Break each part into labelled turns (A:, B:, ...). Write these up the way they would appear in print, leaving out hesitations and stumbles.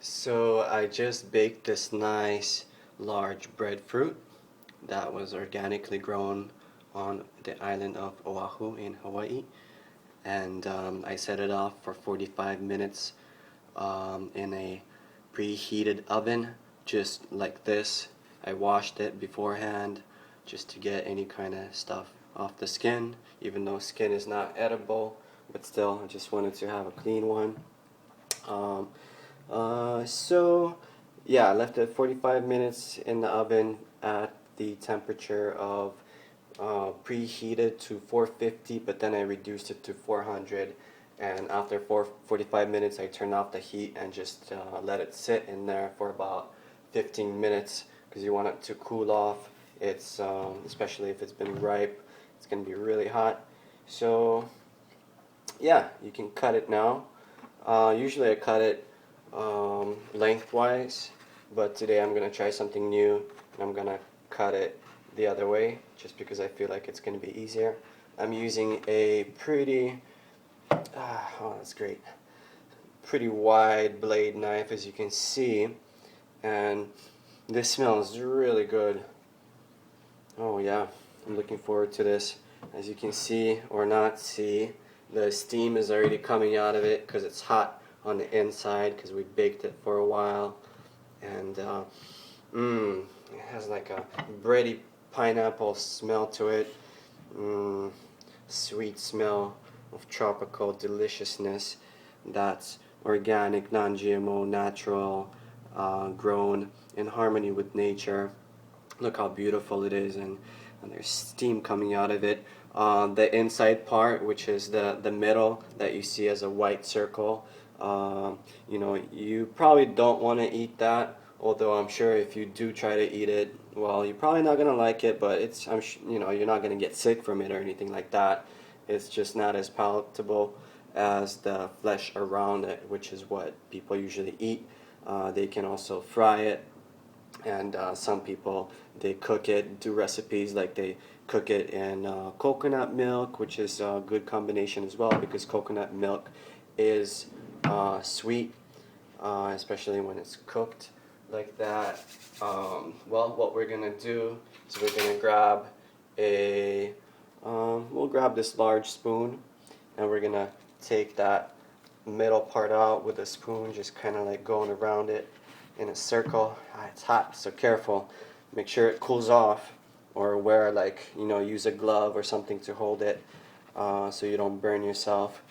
A: So I just baked this nice large breadfruit that was organically grown on the island of Oahu in Hawaii, and I set it off for 45 minutes in a preheated oven just like this. I washed it beforehand just to get any kind of stuff off the skin, even though skin is not edible, but still I just wanted to have a clean one. Um, so yeah, I left it 45 minutes in the oven at the temperature of preheated to 450, but then I reduced it to 400. And after 45 minutes, I turned off the heat and just let it sit in there for about 15 minutes because you want it to cool off. It's especially if it's been ripe, it's gonna be really hot. So yeah, you can cut it now. Usually I cut it lengthwise, but today I'm gonna try something new and I'm gonna cut it the other way just because I feel like it's gonna be easier. I'm using a pretty oh, that's great, pretty wide blade knife, as you can see, and this smells really good. Oh yeah, I'm looking forward to this. As you can see or not see, the steam is already coming out of it because it's hot on the inside because we baked it for a while. And it has like a bready pineapple smell to it. Sweet smell of tropical deliciousness that's organic, non-GMO, natural, grown in harmony with nature. Look how beautiful it is, and there's steam coming out of it. The inside part, which is the middle that you see as a white circle, you probably don't want to eat that. Although I'm sure if you do try to eat it, well, you're probably not gonna like it. But you're not gonna get sick from it or anything like that. It's just not as palatable as the flesh around it, which is what people usually eat. They can also fry it, and some people, they cook it, do recipes like they cook it in coconut milk, which is a good combination as well because coconut milk is sweet, especially when it's cooked like that. Well, what we're gonna do is we're gonna grab we'll grab this large spoon, and we're gonna take that middle part out with a spoon, just kind of like going around it in a circle. It's hot, so careful. Make sure it cools off, or wear use a glove or something to hold it so you don't burn yourself.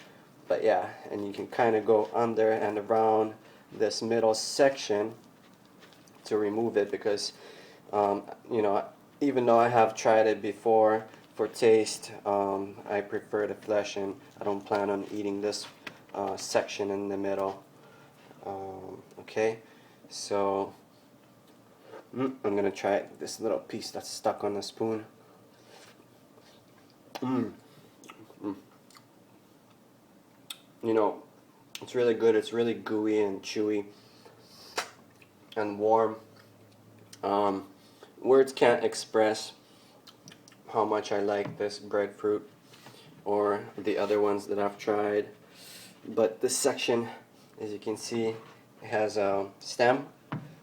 A: But yeah, and you can kind of go under and around this middle section to remove it because even though I have tried it before for taste, I prefer the flesh, and I don't plan on eating this section in the middle. Okay, so I'm gonna try this little piece that's stuck on the spoon. It's really good. It's really gooey and chewy and warm. Words can't express how much I like this breadfruit or the other ones that I've tried. But this section, as you can see, it has a stem.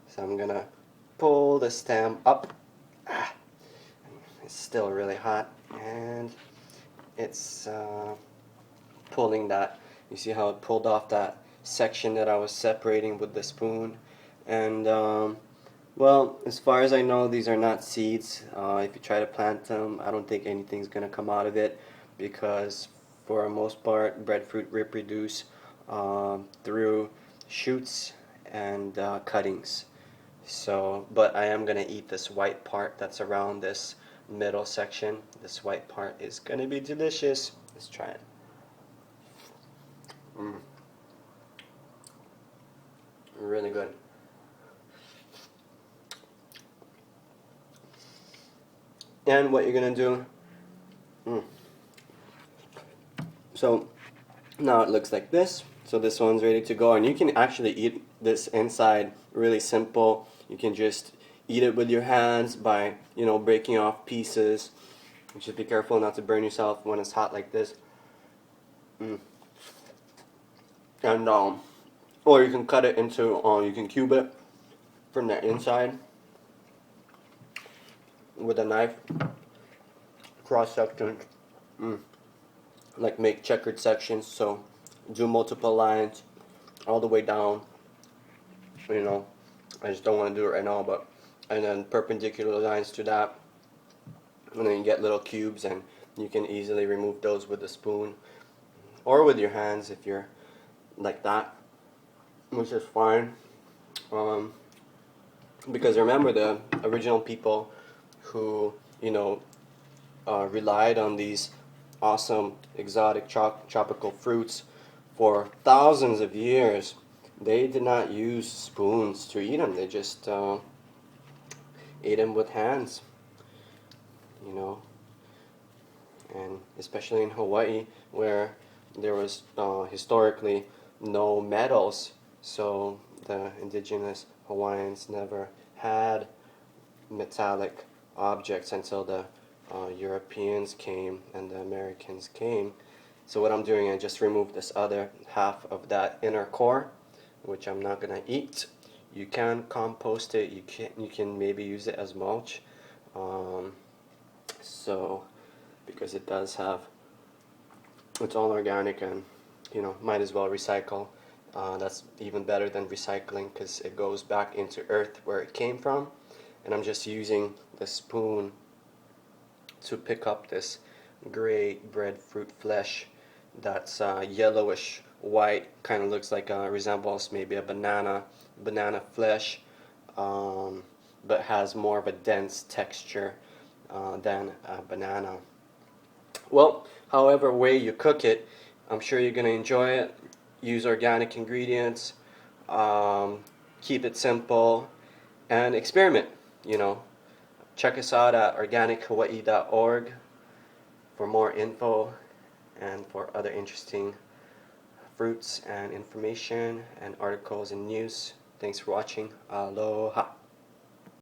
A: So I'm gonna pull the stem up. It's still really hot, and it's pulling that. You see how it pulled off that section that I was separating with the spoon. And well, as far as I know, these are not seeds. If you try to plant them, I don't think anything's gonna come out of it because for the most part, breadfruit reproduce through shoots and cuttings. So, but I am gonna eat this white part that's around this middle section. This white part is gonna be delicious. Let's try it. Really good. And what you're gonna do, so now it looks like this. So this one's ready to go, and you can actually eat this inside really simple. You can just eat it with your hands by breaking off pieces. Just be careful not to burn yourself when it's hot like this. And or you can cut it into, you can cube it from the inside with a knife, cross section, like make checkered sections. So do multiple lines all the way down. You know, I just don't want to do it right now, but and then perpendicular lines to that, and then you get little cubes, and you can easily remove those with a spoon or with your hands if you're like that, which is fine. Because remember, the original people who, you know, relied on these awesome exotic tropical fruits for thousands of years, they did not use spoons to eat them. They just ate them with hands, you know. And especially in Hawaii, where there was historically no metals, so the indigenous Hawaiians never had metallic objects until the Europeans came and the Americans came. So what I'm doing, I just removed this other half of that inner core, which I'm not gonna eat. You can compost it. You can maybe use it as mulch. So because it does have, it's all organic, and you know, might as well recycle. That's even better than recycling because it goes back into earth where it came from. And I'm just using the spoon to pick up this gray breadfruit flesh that's yellowish white, kind of looks like resembles maybe a banana flesh, but has more of a dense texture than a banana. Well, however way you cook it, I'm sure you're going to enjoy it. Use organic ingredients, keep it simple, and experiment, you know. Check us out at organichawaii.org for more info and for other interesting fruits and information and articles and news. Thanks for watching. Aloha.